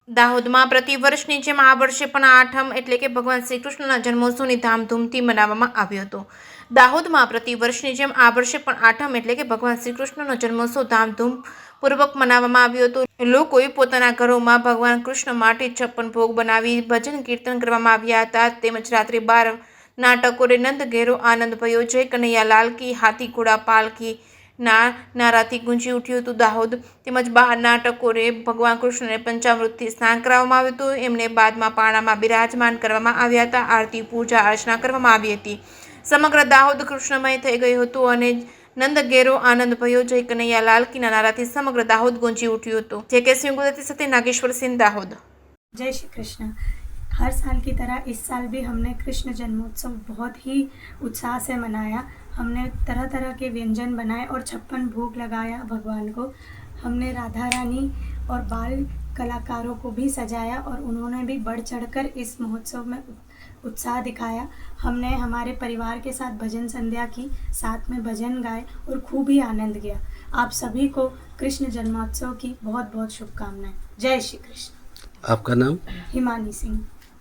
દાહોદમાં પ્રતિવર્ષની જેમ આ વર્ષે પણ આઠમ એટલે કે ભગવાન શ્રી કૃષ્ણના જન્મોત્સવની ધામધૂમથી મનાવવામાં આવ્યો હતો. દાહોદમાં પ્રતિવર્ષની જેમ આ વર્ષે પણ આઠમ એટલે કે ભગવાન શ્રી કૃષ્ણનો જન્મોત્સવ ધામધૂમપૂર્વક મનાવવામાં આવ્યો હતો. લોકોએ પોતાના ઘરોમાં ભગવાન કૃષ્ણ માટે 56 ભોગ બનાવી ભજન કીર્તન કરવામાં આવ્યા હતા. તેમજ રાત્રે 12 નાટકોને નંદ ઘેરો આનંદ ભયો, જય કનૈયા લાલ કી, હાથી ઘોડા પાલકી નારાથી ગુંજી ઉઠ્યું હતું. દાહોદ તેમજ બહાર નાટકોને ભગવાન કૃષ્ણને પંચામૃતથી સ્નાન કરાવવામાં આવ્યું હતું. એમને બાદમાં પારણામાં બિરાજમાન કરવામાં આવ્યા હતા. આરતી, પૂજા અર્ચના કરવામાં આવી હતી. સમગ્ર દાહોદ કૃષ્ણમય થઈ ગયું હતું અને નંદ ઘેરો આનંદ ભયો, જય કનૈયા લાલ કીના નારાથી સમગ્ર દાહોદ ગુંજી उठ્યું હતું. જે સિंह गुजराती સાથે नागेश्वर सिंह, दाहोद। जय श्री कृष्ण। हर साल की तरह इस साल भी हमने कृष्ण जन्मोत्सव बहुत ही उत्साह से मनाया। हमने तरह तरह के व्यंजन बनाए और 56 भोग लगाया भगवान को। हमने राधा रानी और बाल कलाकारों को भी सजाया और उन्होंने भी बढ़ चढ़कर इस महोत्सव में उत्साह दिखाया। हमने हमारे परिवार के साथ भजन संध्या की, साथ में भजन गाए और खूब ही आनंद किया। आप सभी को कृष्ण जन्मोत्सव की बहुत बहुत शुभकामनाएं। जय श्री कृष्ण। आपका नाम? हिमानी सिंह।